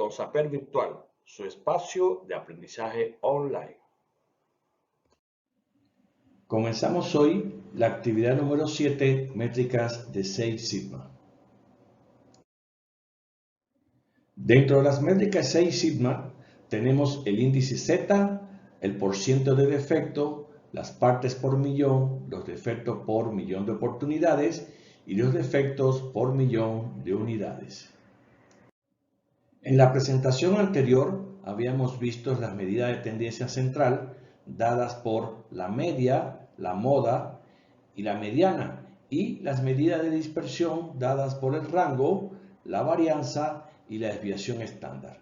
con Saper Virtual, su espacio de aprendizaje online. Comenzamos hoy la actividad número 7, métricas de Six Sigma. Dentro de las métricas Six Sigma tenemos el índice Z, el porciento de defecto, las partes por millón, los defectos por millón de oportunidades y los defectos por millón de unidades. En la presentación anterior habíamos visto las medidas de tendencia central dadas por la media, la moda y la mediana, y las medidas de dispersión dadas por el rango, la varianza y la desviación estándar.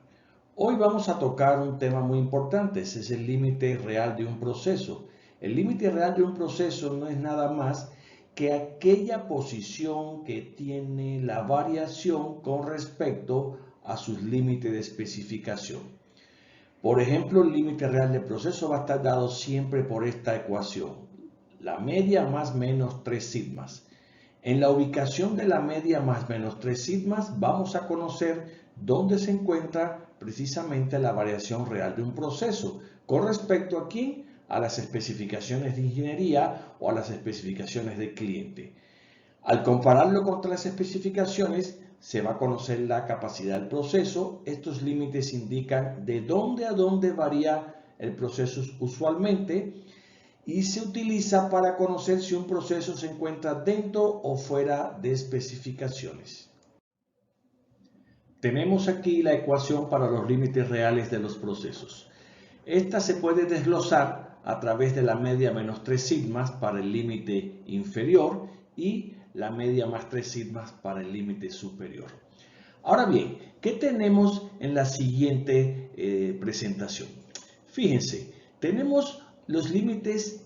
Hoy vamos a tocar un tema muy importante, ese es el límite real de un proceso. El límite real de un proceso no es nada más que aquella posición que tiene la variación con respecto a sus límites de especificación. Por ejemplo, el límite real del proceso va a estar dado siempre por esta ecuación, la media más menos 3 sigmas. En la ubicación de la media más menos 3 sigmas vamos a conocer dónde se encuentra precisamente la variación real de un proceso. ¿Con respecto a quién? A las especificaciones de ingeniería o a las especificaciones del cliente. Al compararlo contra las especificaciones, se va a conocer la capacidad del proceso. Estos límites indican de dónde a dónde varía el proceso usualmente y se utiliza para conocer si un proceso se encuentra dentro o fuera de especificaciones. Tenemos aquí la ecuación para los límites reales de los procesos. Esta se puede desglosar a través de la media menos 3 sigmas para el límite inferior y la media más 3 sigmas para el límite superior. Ahora bien, ¿qué tenemos en la siguiente presentación? Fíjense, tenemos los límites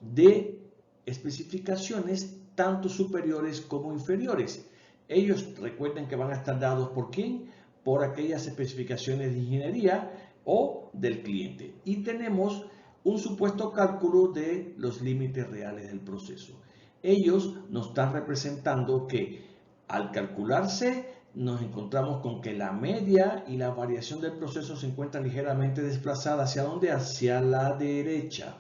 de especificaciones tanto superiores como inferiores. Ellos recuerden que van a estar dados por quién, por aquellas especificaciones de ingeniería o del cliente. Y tenemos un supuesto cálculo de los límites reales del proceso. Ellos nos están representando que al calcularse nos encontramos con que la media y la variación del proceso se encuentran ligeramente desplazadas. ¿Hacia dónde? Hacia la derecha.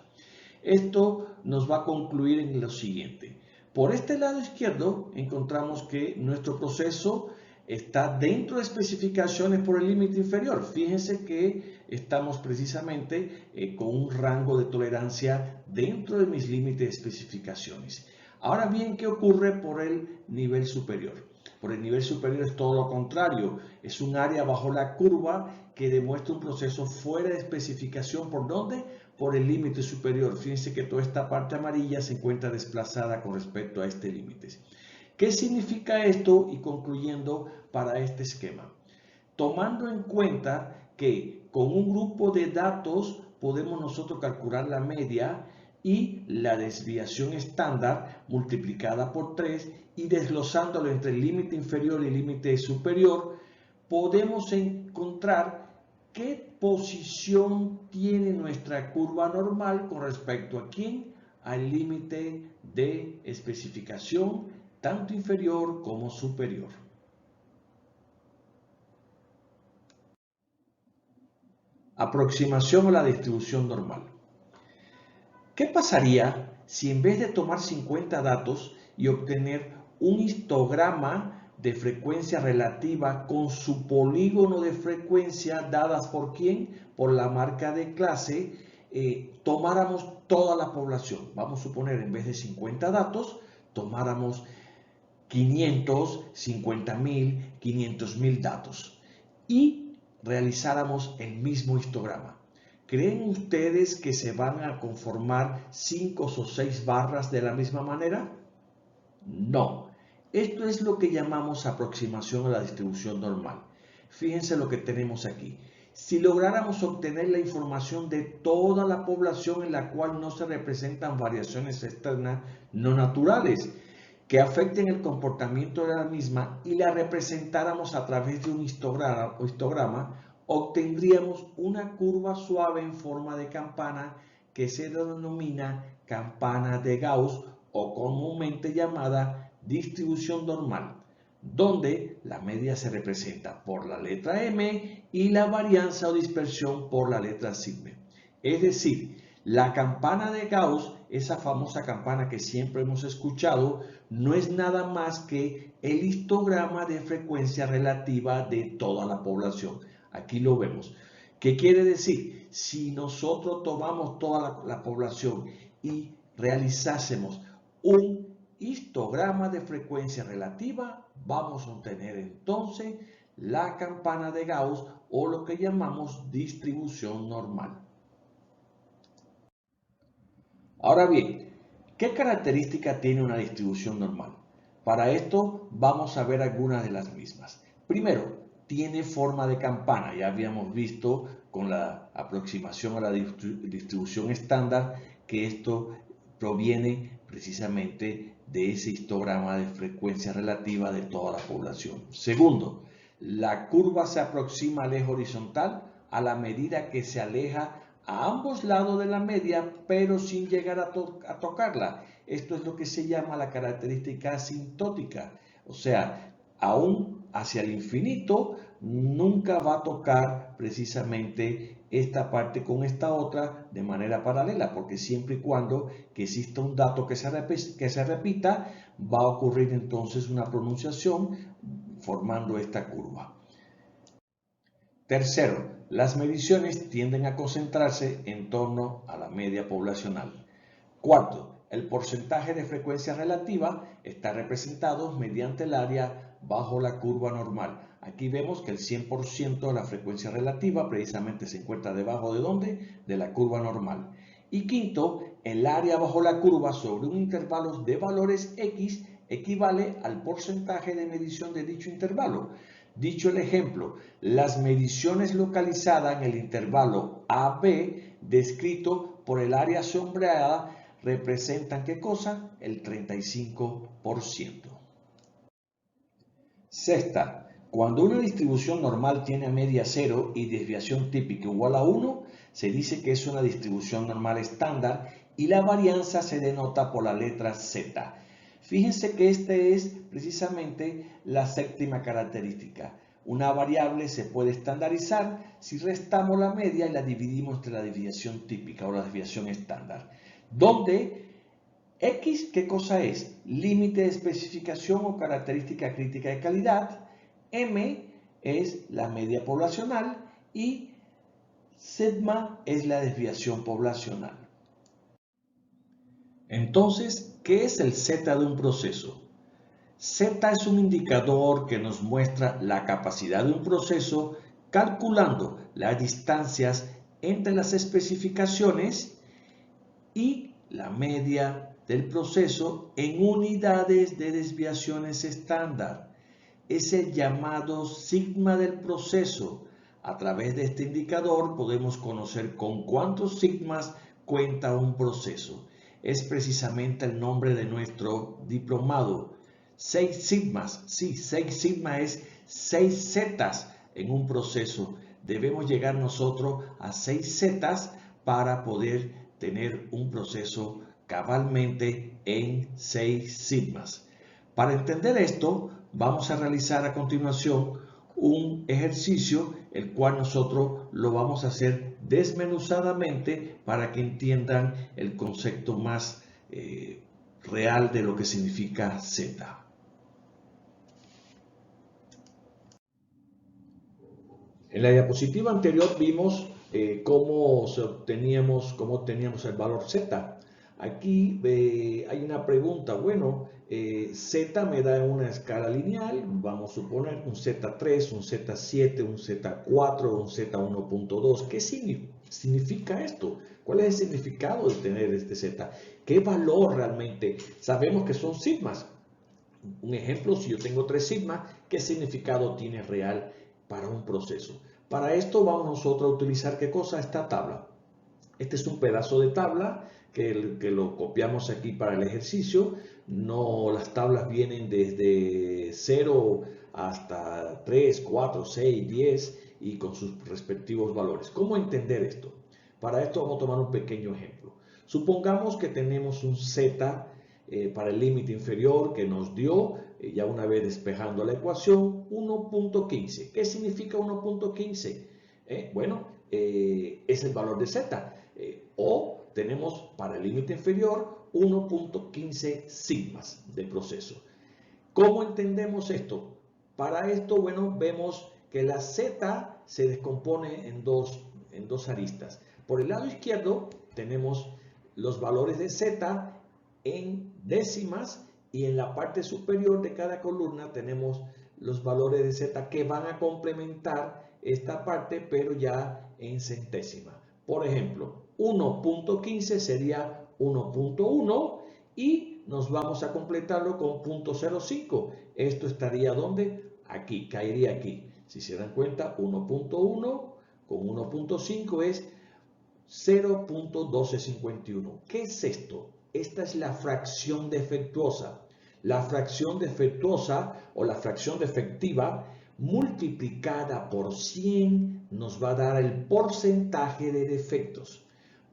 Esto nos va a concluir en lo siguiente. Por este lado izquierdo encontramos que nuestro proceso está dentro de especificaciones por el límite inferior. Fíjense que estamos precisamente con un rango de tolerancia dentro de mis límites de especificaciones. Ahora bien, ¿qué ocurre por el nivel superior? Por el nivel superior es todo lo contrario, es un área bajo la curva que demuestra un proceso fuera de especificación. ¿Por dónde? Por el límite superior. Fíjense que toda esta parte amarilla se encuentra desplazada con respecto a este límite. ¿Qué significa esto? Y concluyendo para este esquema. Tomando en cuenta que con un grupo de datos podemos nosotros calcular la media y la desviación estándar multiplicada por 3 y desglosándolo entre el límite inferior y el límite superior, podemos encontrar qué posición tiene nuestra curva normal con respecto a quién, al límite de especificación tanto inferior como superior. Aproximación a la distribución normal. ¿Qué pasaría si en vez de tomar 50 datos y obtener un histograma de frecuencia relativa con su polígono de frecuencia dadas por quién? Por la marca de clase, tomáramos toda la población. Vamos a suponer en vez de 50 datos, tomáramos 500, 50.000, 500.000 datos y realizáramos el mismo histograma. ¿Creen ustedes que se van a conformar 5 o 6 barras de la misma manera? No. Esto es lo que llamamos aproximación a la distribución normal. Fíjense lo que tenemos aquí. Si lográramos obtener la información de toda la población en la cual no se representan variaciones externas no naturales que afecten el comportamiento de la misma y la representáramos a través de un histograma, obtendríamos una curva suave en forma de campana que se denomina campana de Gauss o comúnmente llamada distribución normal, donde la media se representa por la letra M y la varianza o dispersión por la letra sigma. Es decir, la campana de Gauss, esa famosa campana que siempre hemos escuchado, no es nada más que el histograma de frecuencia relativa de toda la población. Aquí lo vemos. ¿Qué quiere decir? Si nosotros tomamos toda la población y realizásemos un histograma de frecuencia relativa, vamos a obtener entonces la campana de Gauss o lo que llamamos distribución normal. Ahora bien, ¿qué característica tiene una distribución normal? Para esto vamos a ver algunas de las mismas. Primero, tiene forma de campana. Ya habíamos visto con la aproximación a la distribución estándar que esto proviene precisamente de ese histograma de frecuencia relativa de toda la población. Segundo, la curva se aproxima al eje horizontal a la medida que se aleja a ambos lados de la media, pero sin llegar a tocarla. Esto es lo que se llama la característica asintótica. O sea, aún hacia el infinito, nunca va a tocar precisamente esta parte con esta otra de manera paralela, porque siempre y cuando que exista un dato que se repita, va a ocurrir entonces una pronunciación formando esta curva. Tercero, las mediciones tienden a concentrarse en torno a la media poblacional. Cuarto, el porcentaje de frecuencia relativa está representado mediante el área bajo la curva normal. Aquí vemos que el 100% de la frecuencia relativa precisamente se encuentra debajo de ¿dónde? De la curva normal. Y quinto, el área bajo la curva sobre un intervalo de valores X equivale al porcentaje de medición de dicho intervalo. Dicho el ejemplo, las mediciones localizadas en el intervalo AB descrito por el área sombreada representan ¿qué cosa? El 35%. Sexta, cuando una distribución normal tiene media 0 y desviación típica igual a 1, se dice que es una distribución normal estándar y la varianza se denota por la letra Z. Fíjense que esta es precisamente la séptima característica. Una variable se puede estandarizar si restamos la media y la dividimos entre la desviación típica o la desviación estándar. Donde X, ¿qué cosa es? Límite de especificación o característica crítica de calidad. M es la media poblacional y sigma es la desviación poblacional. Entonces, ¿qué es el Z de un proceso? Z es un indicador que nos muestra la capacidad de un proceso calculando las distancias entre las especificaciones y la media del proceso en unidades de desviaciones estándar. Es el llamado sigma del proceso. A través de este indicador podemos conocer con cuántos sigmas cuenta un proceso. Es precisamente el nombre de nuestro diplomado. 6 sigmas, sí, 6 sigma es 6 zetas en un proceso. Debemos llegar nosotros a 6 zetas para poder tener un proceso cabalmente en 6 sigmas. Para entender esto, vamos a realizar a continuación un ejercicio, el cual nosotros lo vamos a hacer desmenuzadamente para que entiendan el concepto más real de lo que significa Z. En la diapositiva anterior vimos cómo teníamos el valor Z. Aquí hay una pregunta, bueno, Z me da una escala lineal, vamos a suponer un Z3, un Z7, un Z4, un Z1.2. ¿Qué significa esto? ¿Cuál es el significado de tener este Z? ¿Qué valor realmente? Sabemos que son sigmas. Un ejemplo, si yo tengo 3 sigmas, ¿qué significado tiene real para un proceso? Para esto vamos nosotros a utilizar ¿qué cosa? Esta tabla. Este es un pedazo de tabla que lo copiamos aquí para el ejercicio. No, las tablas vienen desde 0 hasta 3, 4, 6, 10 y con sus respectivos valores. ¿Cómo entender esto? Para esto vamos a tomar un pequeño ejemplo. Supongamos que tenemos un Z para el límite inferior que nos dio ya una vez despejando la ecuación, 1.15. ¿Qué significa 1.15? Bueno, es el valor de z. O tenemos para el límite inferior 1.15 sigmas del proceso. ¿Cómo entendemos esto? Para esto, bueno, vemos que la z se descompone en dos aristas. Por el lado izquierdo tenemos los valores de z en décimas y en la parte superior de cada columna tenemos los valores de z que van a complementar esta parte, pero ya en centésima. Por ejemplo, 1.15 sería 1.1 y nos vamos a completarlo con 0.05. Esto estaría ¿dónde? Aquí, caería aquí. Si se dan cuenta, 1.1 con 1.5 es 0.1251. ¿Qué es esto? Esta es la fracción defectuosa. La fracción defectuosa o la fracción defectiva multiplicada por 100 nos va a dar el porcentaje de defectos.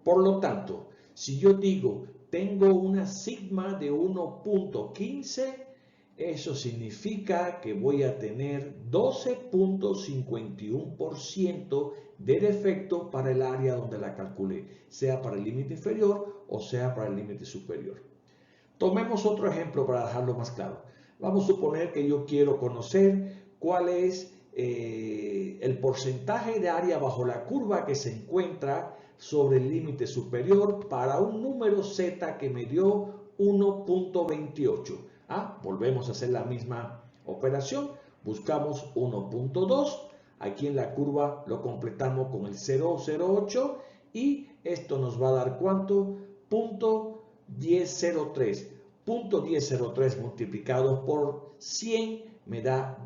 Por lo tanto, si yo digo tengo una sigma de 1.15, eso significa que voy a tener 12.51% de defecto para el área donde la calculé, sea para el límite inferior o sea para el límite superior. Tomemos otro ejemplo para dejarlo más claro. Vamos a suponer que yo quiero conocer cuál es el porcentaje de área bajo la curva que se encuentra sobre el límite superior para un número z que me dio 1.28. Volvemos a hacer la misma operación. Buscamos 1.2. Aquí en la curva lo completamos con el 0.08 y esto nos va a dar ¿cuánto? 0.1003. 0.1003 multiplicado por 100 me da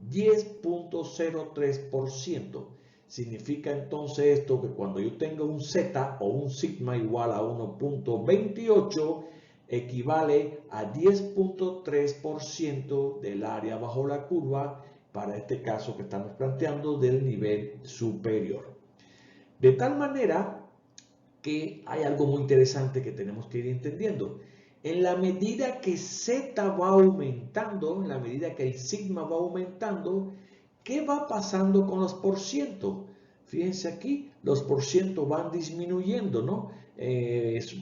10.03%. Significa entonces esto que cuando yo tenga un z o un sigma igual a 1.28 equivale a 10.3% del área bajo la curva, para este caso que estamos planteando del nivel superior. De tal manera que hay algo muy interesante que tenemos que ir entendiendo. En la medida que z va aumentando, en la medida que el sigma va aumentando, ¿qué va pasando con los porcientos? Fíjense aquí, los porcientos van disminuyendo, ¿no?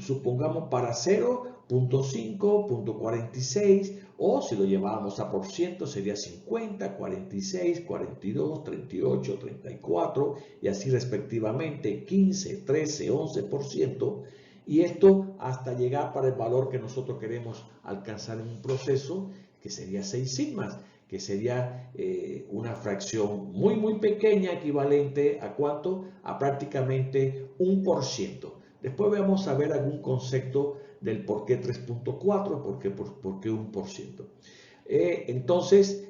Supongamos para 0.5, 0.46, o si lo llevábamos a por ciento sería 50, 46, 42, 38, 34 y así respectivamente 15, 13, 11%. Y esto hasta llegar para el valor que nosotros queremos alcanzar en un proceso, que sería 6 sigmas, que sería una fracción muy pequeña, equivalente a ¿cuánto? A prácticamente 1%. Después vamos a ver algún concepto del por qué 3.4, por qué 1%. Entonces,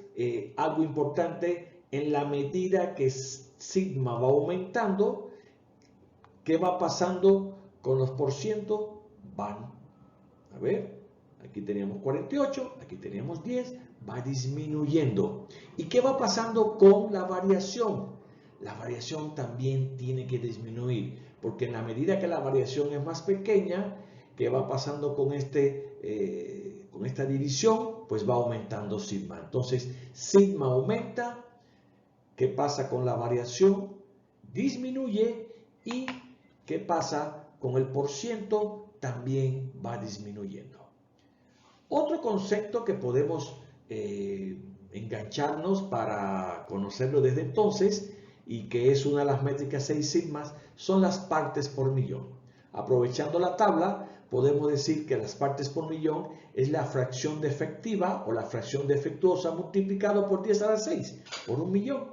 algo importante, en la medida que sigma va aumentando, ¿qué va pasando con los porcientos? Van, a ver, aquí teníamos 48, aquí teníamos 10, va disminuyendo. ¿Y qué va pasando con la variación? La variación también tiene que disminuir, porque en la medida que la variación es más pequeña, ¿qué va pasando con esta división? Pues va aumentando sigma. Entonces, sigma aumenta, ¿qué pasa con la variación? Disminuye. ¿Y qué pasa con el porciento? También va disminuyendo. Otro concepto que podemos engancharnos para conocerlo desde entonces, y que es una de las métricas 6 sigmas, son las partes por millón. Aprovechando la tabla, podemos decir que las partes por millón es la fracción defectiva o la fracción defectuosa multiplicado por 10 a la 6, por un millón.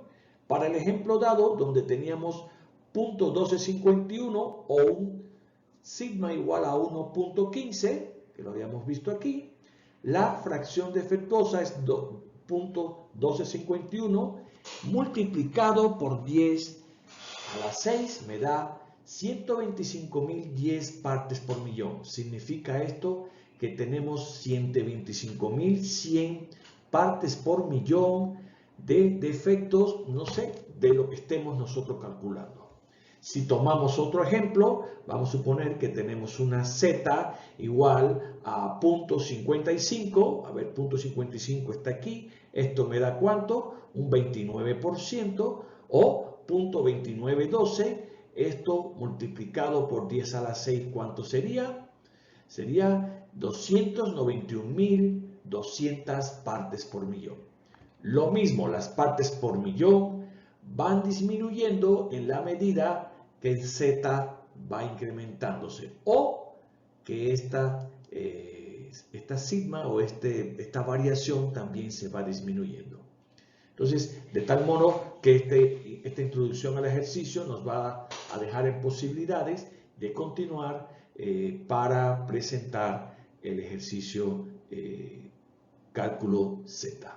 Para el ejemplo dado, donde teníamos 0.1251 o un sigma igual a 1.15, que lo habíamos visto aquí, la fracción defectuosa es 0.1251 multiplicado por 10 a la 6 me da 125.010 partes por millón. Significa esto que tenemos 125.100 partes por millón de defectos, no sé, de lo que estemos nosotros calculando. Si tomamos otro ejemplo, vamos a suponer que tenemos una Z igual a 0.55. A ver, 0.55 está aquí. Esto me da ¿cuánto? Un 29%, o 0.2912. Esto multiplicado por 10 a la 6, ¿cuánto sería? Sería 291.200 partes por millón. Lo mismo, las partes por millón van disminuyendo en la medida que el Z va incrementándose, o que esta sigma o esta variación también se va disminuyendo. Entonces, de tal modo que esta introducción al ejercicio nos va a dejar en posibilidades de continuar para presentar el ejercicio cálculo Z.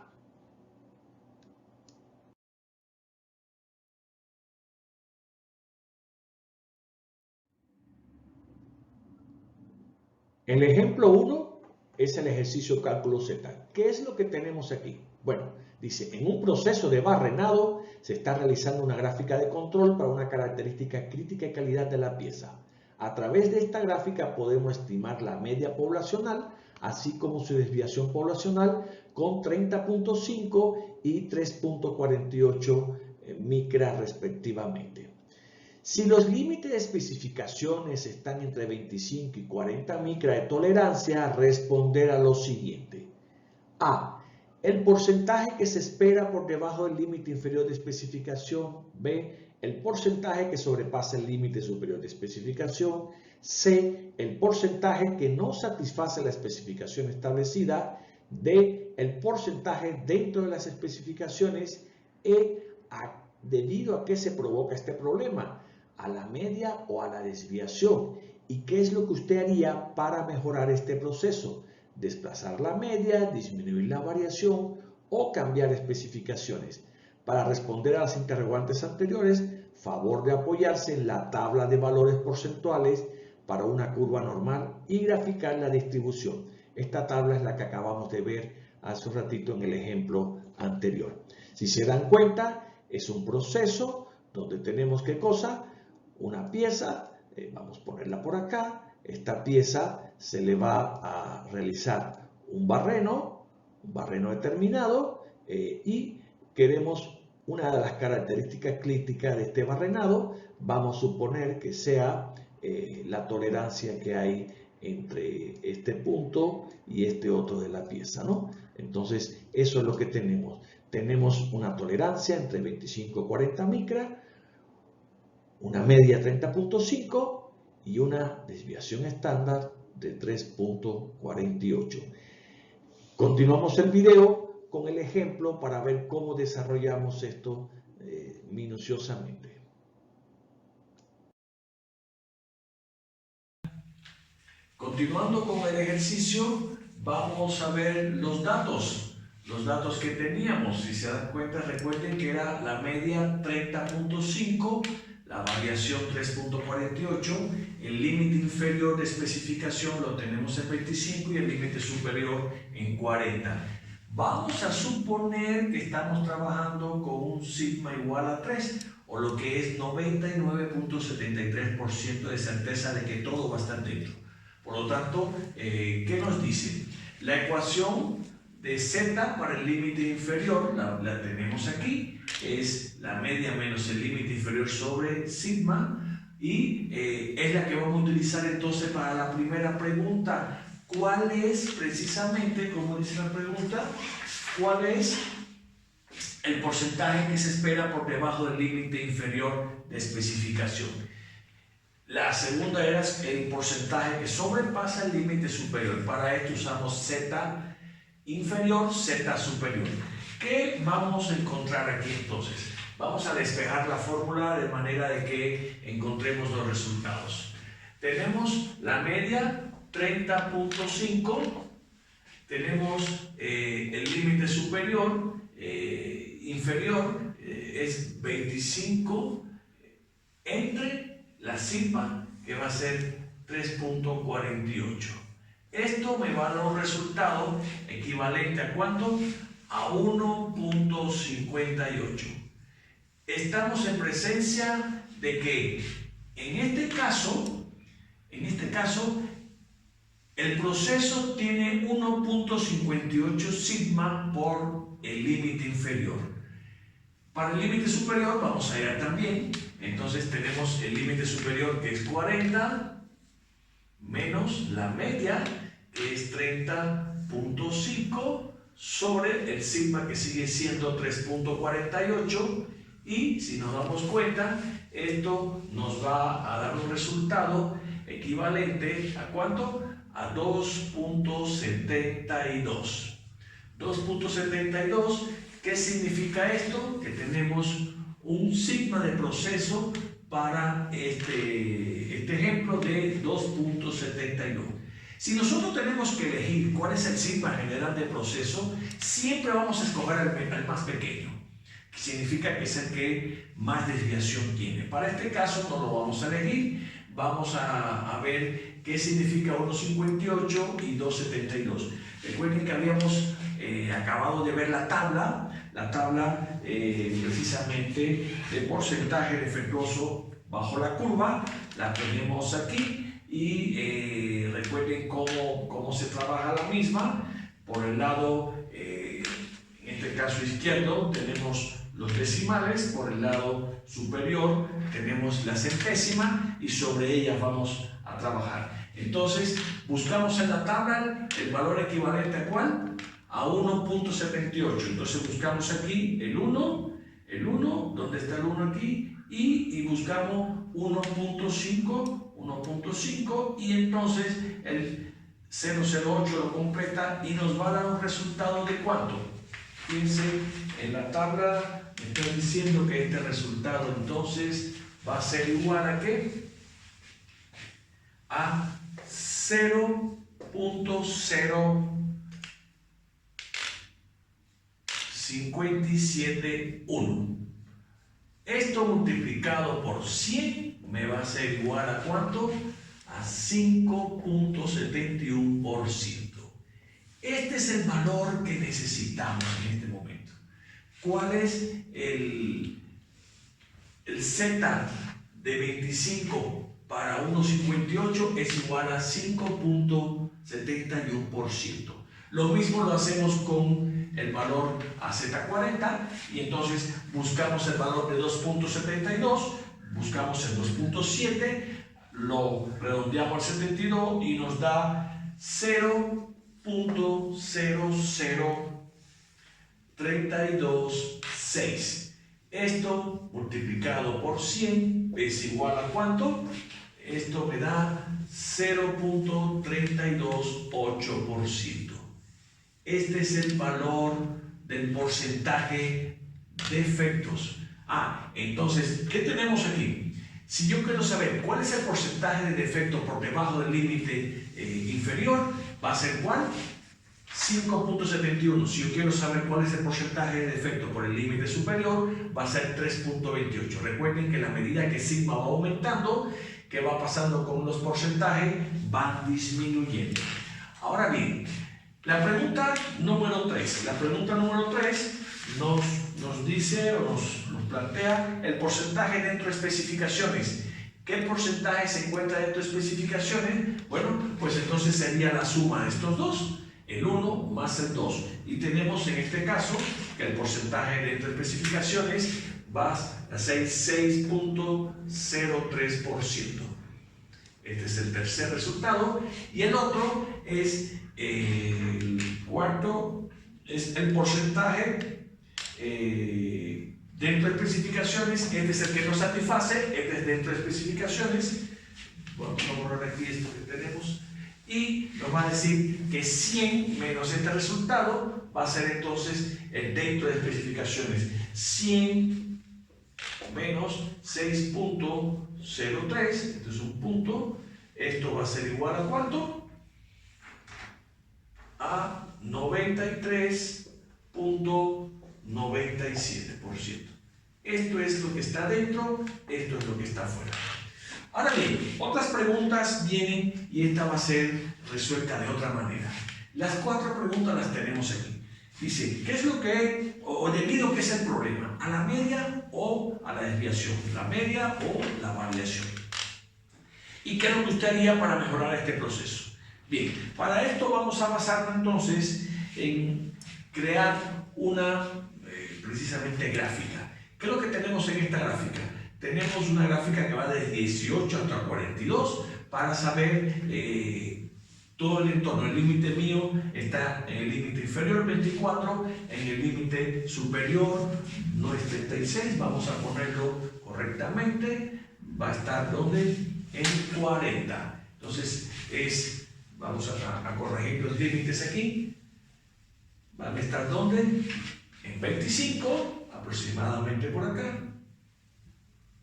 El ejemplo 1 es el ejercicio cálculo Z. ¿Qué es lo que tenemos aquí? Bueno, dice, en un proceso de barrenado se está realizando una gráfica de control para una característica crítica y calidad de la pieza. A través de esta gráfica podemos estimar la media poblacional, así como su desviación poblacional con 30.5 y 3.48 micras respectivamente. Si los límites de especificaciones están entre 25 y 40 micras de tolerancia, responder a lo siguiente. A. El porcentaje que se espera por debajo del límite inferior de especificación. B. El porcentaje que sobrepasa el límite superior de especificación. C. El porcentaje que no satisface la especificación establecida. D. El porcentaje dentro de las especificaciones. E. Debido a qué se provoca este problema, a la media o a la desviación. ¿Y qué es lo que usted haría para mejorar este proceso? Desplazar la media, disminuir la variación o cambiar especificaciones. Para responder a las interrogantes anteriores, favor de apoyarse en la tabla de valores porcentuales para una curva normal y graficar la distribución. Esta tabla es la que acabamos de ver hace un ratito en el ejemplo anterior. Si se dan cuenta, es un proceso donde tenemos ¿qué cosa? Una pieza, vamos a ponerla por acá. Esta pieza se le va a realizar un barreno determinado, y queremos una de las características críticas de este barrenado, vamos a suponer que sea la tolerancia que hay entre este punto y este otro de la pieza, ¿no? Entonces, eso es lo que tenemos. Tenemos una tolerancia entre 25 y 40 micras, una media 30.5 y una desviación estándar de 3.48. Continuamos el video con el ejemplo para ver cómo desarrollamos esto minuciosamente. Continuando con el ejercicio, vamos a ver los datos que teníamos. Si se dan cuenta, recuerden que era la media 30.5, la variación 3.48, el límite inferior de especificación lo tenemos en 25 y el límite superior en 40. Vamos a suponer que estamos trabajando con un sigma igual a 3, o lo que es 99.73% de certeza de que todo va a estar dentro. Por lo tanto, ¿qué nos dice? La ecuación de Z para el límite inferior, la tenemos aquí, es la media menos el límite inferior sobre sigma, y es la que vamos a utilizar entonces para la primera pregunta. ¿Cuál es precisamente, como dice la pregunta, cuál es el porcentaje que se espera por debajo del límite inferior de especificación? La segunda era el porcentaje que sobrepasa el límite superior. Para esto usamos Z inferior, Z superior. ¿Qué vamos a encontrar aquí entonces? Vamos a despejar la fórmula de manera de que encontremos los resultados. Tenemos la media 30.5, tenemos el límite superior, inferior, es 25, entre la sigma, que va a ser 3.48. Esto me va a dar un resultado equivalente a ¿cuánto? A 1.58. Estamos en presencia de que en este caso, el proceso tiene 1.58 sigma por el límite inferior. Para el límite superior vamos a hallar también, entonces tenemos el límite superior que es 40 menos la media que es 30.5 sobre el sigma que sigue siendo 3.48 y si nos damos cuenta esto nos va a dar un resultado equivalente ¿a cuánto? A 2.72. 2.72, ¿qué significa esto? Que tenemos un sigma de proceso para este ejemplo de 2.72. Si nosotros tenemos que elegir cuál es el sigma general de proceso, siempre vamos a escoger el más pequeño, que significa que es el que más desviación tiene. Para este caso no lo vamos a elegir, vamos a ver qué significa 1.58 y 2.72. Recuerden que habíamos acabado de ver la tabla precisamente de porcentaje defectuoso bajo la curva, la tenemos aquí. Y recuerden cómo se trabaja la misma. Por el lado, en este caso izquierdo, tenemos los decimales. Por el lado superior tenemos la centésima y sobre ellas vamos a trabajar. Entonces, buscamos en la tabla el valor equivalente ¿a cuál? A 1.78. Entonces buscamos aquí el 1, ¿dónde está el 1 aquí? Y buscamos 1.5 y entonces el 008 lo completa y nos va a dar un resultado de ¿cuánto? Fíjense, en la tabla me están diciendo que este resultado entonces va a ser igual ¿a qué? A 0.0571. Esto multiplicado por 100 me va a ser igual ¿a cuánto? A 5.71%. Este es el valor que necesitamos en este momento. ¿Cuál es el Z de 25 para 1.58? Es igual a 5.71%. Lo mismo lo hacemos con el valor AZ40 y entonces buscamos el valor de 2.72, buscamos el 2.7, lo redondeamos al 72 y nos da 0.00326. Esto multiplicado por 100 es igual ¿a cuánto? Esto me da 0.328%. Este es el valor del porcentaje de efectos. Entonces, ¿qué tenemos aquí? Si yo quiero saber cuál es el porcentaje de defecto por debajo del límite inferior, va a ser ¿cuál? 5.71. Si yo quiero saber cuál es el porcentaje de defecto por el límite superior, va a ser 3.28. Recuerden que a la medida que sigma va aumentando, ¿qué va pasando con los porcentajes? Van disminuyendo. Ahora bien, la pregunta número 3. La pregunta número 3 nos dice o nos plantea el porcentaje dentro de especificaciones. ¿Qué porcentaje se encuentra dentro de especificaciones? Bueno, pues entonces sería la suma de estos dos, el 1 más el 2. Y tenemos en este caso que el porcentaje dentro de especificaciones va a ser 6.03%. Este es el tercer resultado. Y el otro es el cuarto, es el porcentaje dentro de especificaciones. Este es el que nos satisface, este es dentro de especificaciones. Vamos a borrar aquí esto que tenemos y nos va a decir que 100 menos este resultado va a ser entonces el dentro de especificaciones. 100 menos 6.03, esto es un punto, esto va a ser igual a ¿cuánto? A 93.97%. Esto es lo que está dentro, esto es lo que está afuera. Ahora bien, otras preguntas vienen y esta va a ser resuelta de otra manera. Las 4 preguntas las tenemos aquí. Dice, ¿qué es lo que, o debido a qué es el problema? A la media o a la desviación, la media o la variación. ¿Y qué es lo que usted haría para mejorar este proceso? Bien, para esto vamos a basarnos entonces en crear una precisamente gráfica. ¿Qué es lo que tenemos en esta gráfica? Tenemos una gráfica que va desde 18 hasta 42 para saber todo el entorno. El límite mío está en el límite inferior 24, en el límite superior no es 36, vamos a ponerlo correctamente, va a estar ¿dónde? En 40. Entonces vamos a corregir los límites aquí, van a estar ¿dónde? En 25, aproximadamente por acá,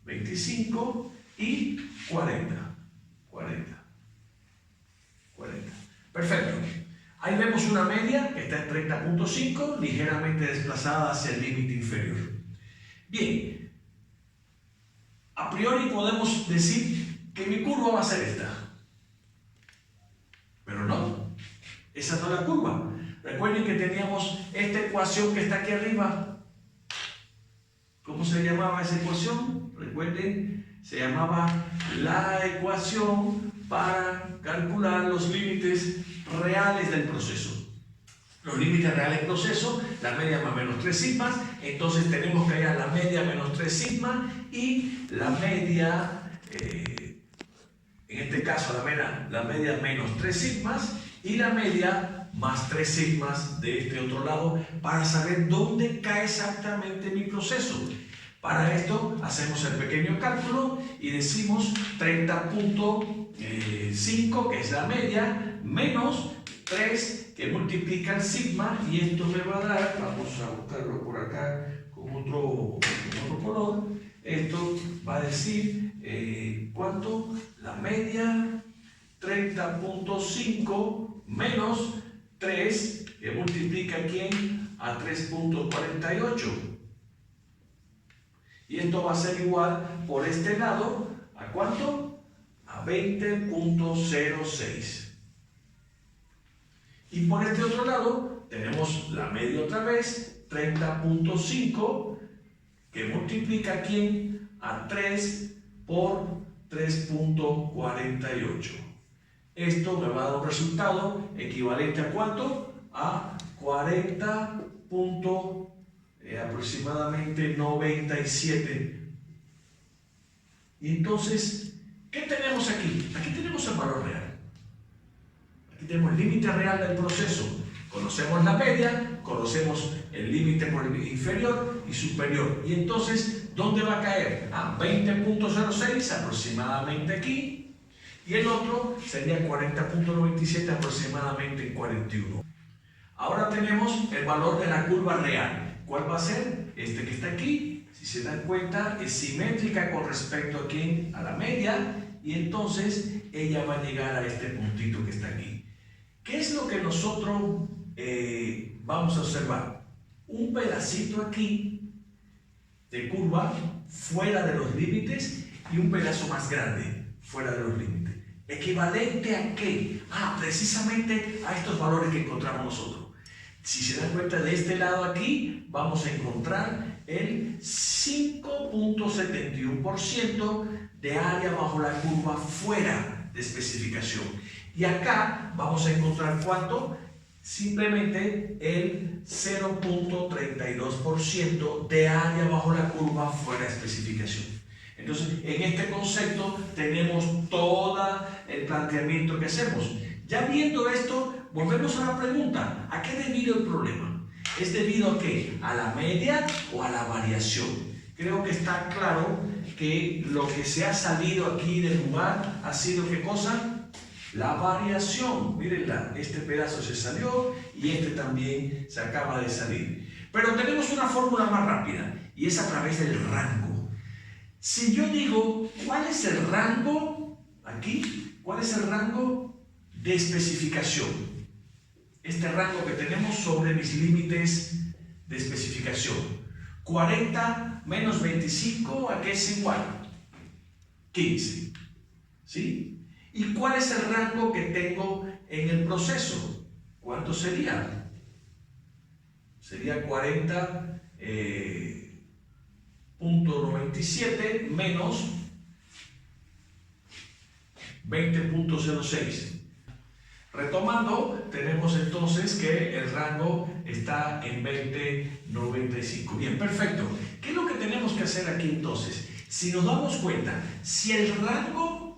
25 y 40. Perfecto. Ahí vemos una media que está en 30.5, ligeramente desplazada hacia el límite inferior. Bien, a priori podemos decir que mi curva va a ser esta. Pero no, esa no es la curva. Recuerden que teníamos esta ecuación que está aquí arriba. ¿Cómo se llamaba esa ecuación? Recuerden, se llamaba la ecuación para calcular los límites reales del proceso. Los límites reales del proceso, la media más menos 3 sigmas, entonces tenemos que hallar la media menos 3 sigma y la media, en este caso la media menos 3 sigmas y la media más 3 sigmas de este otro lado para saber dónde cae exactamente mi proceso. Para esto hacemos el pequeño cálculo y decimos 30.5, que es la media, menos 3 que multiplica el sigma, y esto me va a dar, vamos a buscarlo por acá con otro color, esto va a decir ¿cuánto? La media 30.5 menos 3 que multiplica ¿quién? A 3.48. Y esto va a ser igual por este lado, ¿a cuánto? A 20.06. Y por este otro lado tenemos la media otra vez, 30.5, que multiplica ¿quién? A 3 por 3.48. Esto me va a dar un resultado equivalente a ¿cuánto? A 40. Aproximadamente 97. Y entonces, ¿qué tenemos aquí? Aquí tenemos el valor real. Aquí tenemos el límite real del proceso. Conocemos la media, conocemos el límite por el inferior y superior. Y entonces, ¿dónde va a caer? A 20.06 aproximadamente aquí. Y el otro sería 40.97 aproximadamente en 41. Ahora tenemos el valor de la curva real. ¿Cuál va a ser? Este que está aquí, si se dan cuenta, es simétrica con respecto a ¿quién? A la media, y entonces ella va a llegar a este puntito que está aquí. ¿Qué es lo que nosotros vamos a observar? Un pedacito aquí de curva fuera de los límites y un pedazo más grande fuera de los límites. ¿Equivalente a qué? Precisamente a estos valores que encontramos nosotros. Si se dan cuenta, de este lado aquí vamos a encontrar el 5.71% de área bajo la curva fuera de especificación. Y acá vamos a encontrar ¿cuánto? Simplemente el 0.32% de área bajo la curva fuera de especificación. Entonces, en este concepto tenemos todo el planteamiento que hacemos. Ya viendo esto, volvemos a la pregunta, ¿a qué debido el problema? ¿Es debido a qué? ¿A la media o a la variación? Creo que está claro que lo que se ha salido aquí del lugar ha sido ¿qué cosa? La variación. Mírenla, este pedazo se salió y este también se acaba de salir. Pero tenemos una fórmula más rápida y es a través del rango. Si yo digo, ¿cuál es el rango aquí? ¿Cuál es el rango de especificación? Este rango que tenemos sobre mis límites de especificación. 40 menos 25, ¿a qué es igual? 15. ¿Sí? ¿Y cuál es el rango que tengo en el proceso? ¿Cuánto sería? Sería 40 20.97 menos 20.06. Retomando, tenemos entonces que el rango está en 20.95. Bien, perfecto. ¿Qué es lo que tenemos que hacer aquí entonces? Si nos damos cuenta, si el rango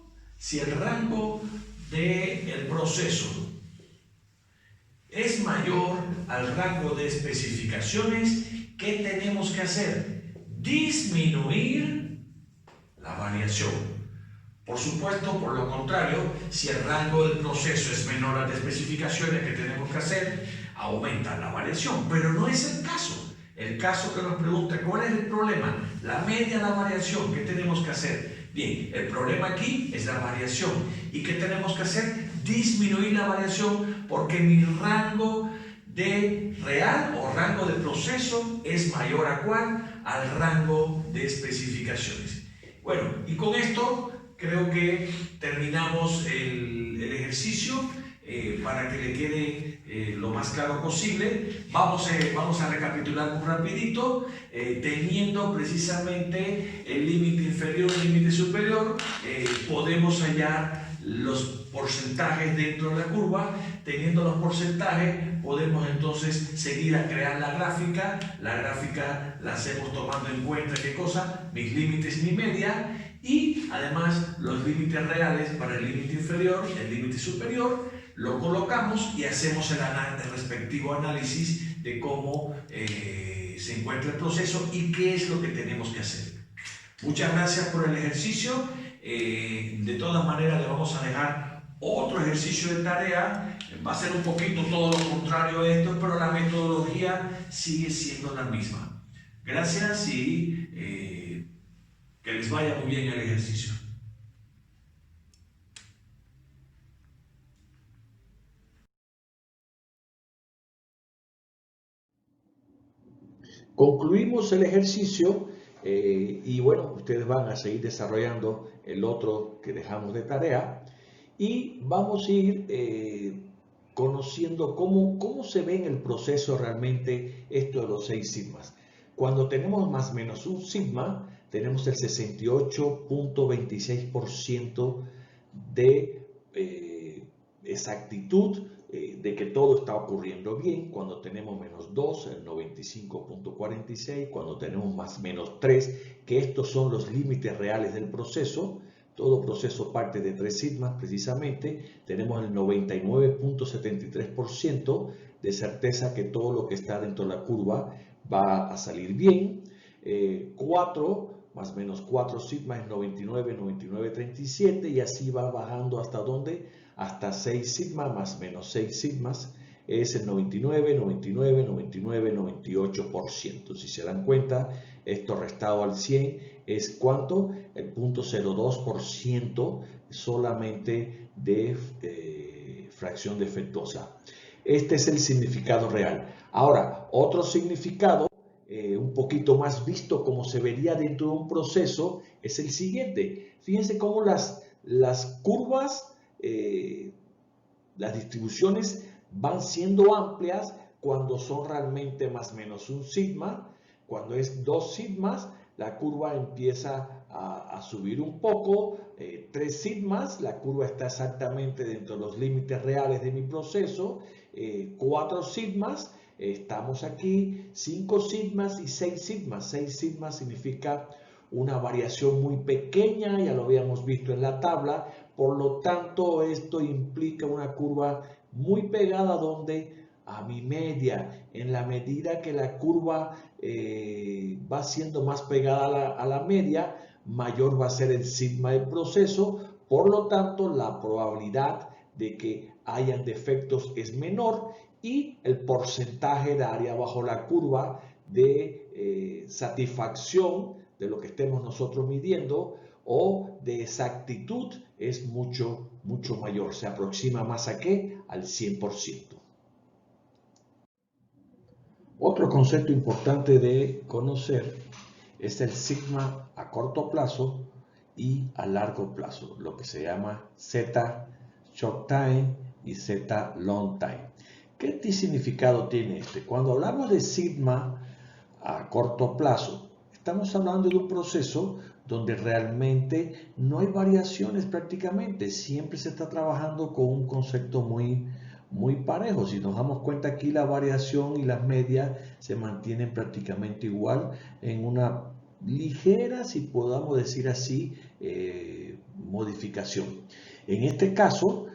del proceso es mayor al rango de especificaciones, ¿qué tenemos que hacer? Disminuir la variación. Por supuesto, por lo contrario, si el rango del proceso es menor a las especificaciones, que tenemos que hacer? Aumenta la variación, pero no es el caso. El caso que nos pregunta, ¿cuál es el problema? La media, la variación, ¿qué tenemos que hacer? Bien, el problema aquí es la variación. ¿Y qué tenemos que hacer? Disminuir la variación, porque mi rango de real o rango de proceso es mayor ¿a cuál? Al rango de especificaciones. Bueno, y con esto creo que terminamos el ejercicio. Para que le quede lo más claro posible, vamos a recapitular muy rapidito. Teniendo precisamente el límite inferior y el límite superior, podemos hallar los porcentajes dentro de la curva. Teniendo los porcentajes, podemos entonces seguir a crear la gráfica. La gráfica la hacemos tomando en cuenta ¿qué cosa? Mis límites y mi media. Y además los límites reales para el límite inferior y el límite superior lo colocamos y hacemos el respectivo análisis de cómo se encuentra el proceso y qué es lo que tenemos que hacer. Muchas gracias por el ejercicio. De todas maneras, le vamos a dejar otro ejercicio de tarea. Va a ser un poquito todo lo contrario a esto, pero la metodología sigue siendo la misma. Gracias y que les vaya muy bien el ejercicio. Concluimos el ejercicio y bueno, ustedes van a seguir desarrollando el otro que dejamos de tarea y vamos a ir conociendo cómo se ve en el proceso realmente esto de los 6 sigmas. Cuando tenemos más o menos un sigma, tenemos el 68.26% de exactitud de que todo está ocurriendo bien. Cuando tenemos menos 2, el 95.46, cuando tenemos más menos 3, que estos son los límites reales del proceso. Todo proceso parte de 3 sigmas precisamente. Tenemos el 99.73% de certeza que todo lo que está dentro de la curva va a salir bien. 4 más menos 4 sigma es 99, 99.37 y así va bajando hasta ¿dónde? Hasta 6 sigma más menos 6 sigmas es el 99, 99, 99, 98%. Si se dan cuenta, esto restado al 100 es ¿cuánto? El 0.02% solamente de fracción defectuosa. Este es el significado real. Ahora, otro significado un poquito más visto como se vería dentro de un proceso es el siguiente. Fíjense cómo las curvas, las distribuciones van siendo amplias cuando son realmente más o menos un sigma. Cuando es 2 sigmas, la curva empieza a subir un poco. 3 sigmas, la curva está exactamente dentro de los límites reales de mi proceso. 4 sigmas, estamos aquí, 5 sigmas y 6 sigmas. 6 sigmas significa una variación muy pequeña, ya lo habíamos visto en la tabla. Por lo tanto, esto implica una curva muy pegada donde a mi media. En la medida que la curva va siendo más pegada a la media, mayor va a ser el sigma del proceso. Por lo tanto, la probabilidad de que hayan defectos es menor y el porcentaje de área bajo la curva de satisfacción de lo que estemos nosotros midiendo o de exactitud es mucho mayor. Se aproxima más a ¿qué? Al 100%. Otro concepto importante de conocer es el sigma a corto plazo y a largo plazo, lo que se llama Z short time y Z long time. ¿Qué significado tiene este? Cuando hablamos de sigma a corto plazo, Estamos hablando de un proceso donde realmente no hay variaciones prácticamente. Siempre se está trabajando con un concepto muy parejo. Si nos damos cuenta aquí, la variación y las medias se mantienen prácticamente igual en una ligera, si podamos decir así, modificación. En este caso,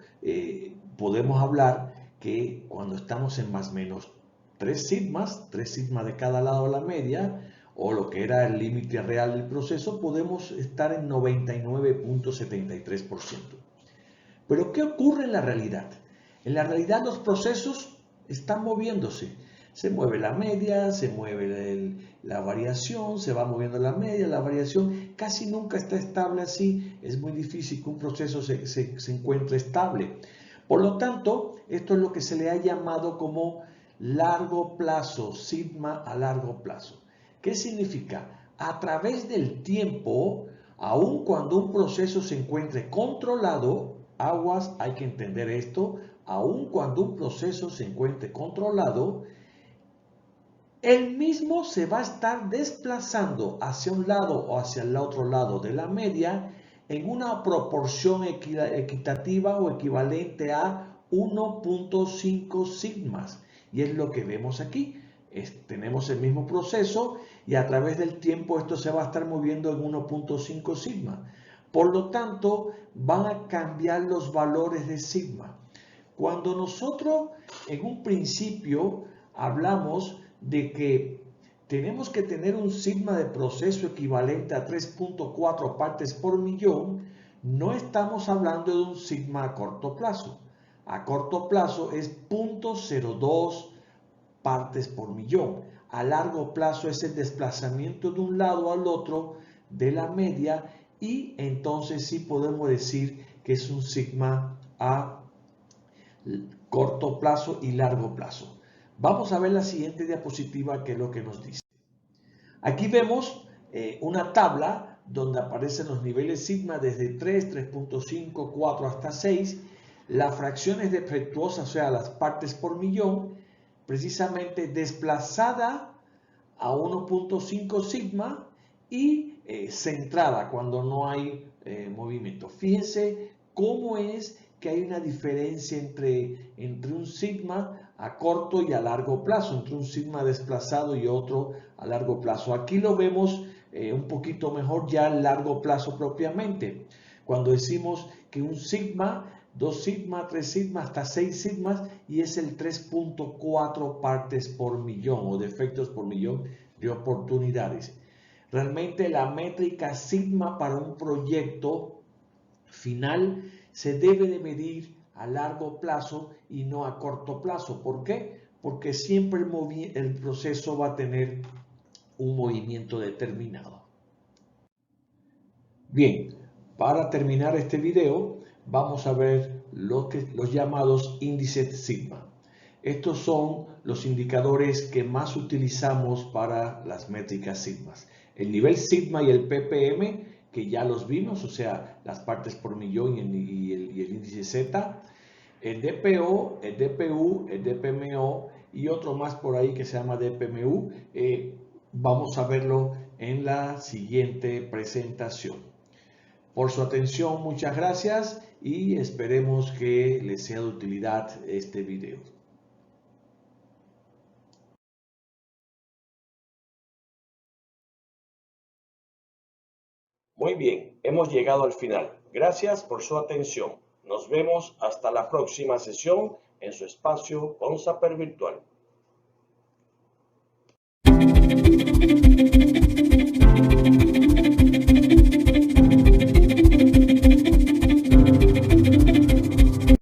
podemos hablar que cuando estamos en más o menos 3 sigmas de cada lado de la media, o lo que era el límite real del proceso, podemos estar en 99.73%. Pero ¿qué ocurre en la realidad? En la realidad los procesos están moviéndose. Se mueve la media, se mueve la variación, se va moviendo la media, la variación. Casi nunca está estable así. Es muy difícil que un proceso se encuentre estable. Por lo tanto, esto es lo que se le ha llamado como largo plazo, sigma a largo plazo. ¿Qué significa? A través del tiempo, aun cuando un proceso se encuentre controlado, aguas, hay que entender esto, aun cuando un proceso se encuentre controlado, él mismo se va a estar desplazando hacia un lado o hacia el otro lado de la media en una proporción equitativa o equivalente a 1.5 sigmas. Y es lo que vemos aquí. Tenemos el mismo proceso y a través del tiempo esto se va a estar moviendo en 1.5 sigma. Por lo tanto, van a cambiar los valores de sigma. Cuando nosotros en un principio hablamos de que tenemos que tener un sigma de proceso equivalente a 3.4 partes por millón, no estamos hablando de un sigma a corto plazo. A corto plazo es 0.02 partes por millón. A largo plazo es el desplazamiento de un lado al otro de la media y entonces sí podemos decir que es un sigma a corto plazo y largo plazo. Vamos a ver la siguiente diapositiva, que es lo que nos dice. Aquí vemos una tabla donde aparecen los niveles sigma desde 3, 3.5, 4 hasta 6, las fracciones defectuosas, o sea, las partes por millón, precisamente desplazada a 1.5 sigma y centrada cuando no hay movimiento. Fíjense cómo es que hay una diferencia entre un sigma a corto y a largo plazo, entre un sigma desplazado y otro a largo plazo. Aquí lo vemos un poquito mejor ya a largo plazo propiamente. Cuando decimos que un sigma, 2 sigma, 3 sigma, hasta 6 sigmas, y es el 3.4 partes por millón o defectos por millón de oportunidades. Realmente la métrica sigma para un proyecto final se debe de medir a largo plazo y no a corto plazo. ¿Por qué? Porque siempre el proceso va a tener un movimiento determinado. Bien, para terminar este video, vamos a ver los llamados índices sigma. Estos son los indicadores que más utilizamos para las métricas sigmas. El nivel sigma y el ppm, que ya los vimos, o sea, las partes por millón y el índice Z, el DPO, el DPU, el DPMO y otro más por ahí que se llama DPMU. Vamos a verlo en la siguiente presentación. Por su atención, muchas gracias y esperemos que les sea de utilidad este video. Muy bien, hemos llegado al final. Gracias por su atención. Nos vemos hasta la próxima sesión en su espacio Consaper Virtual.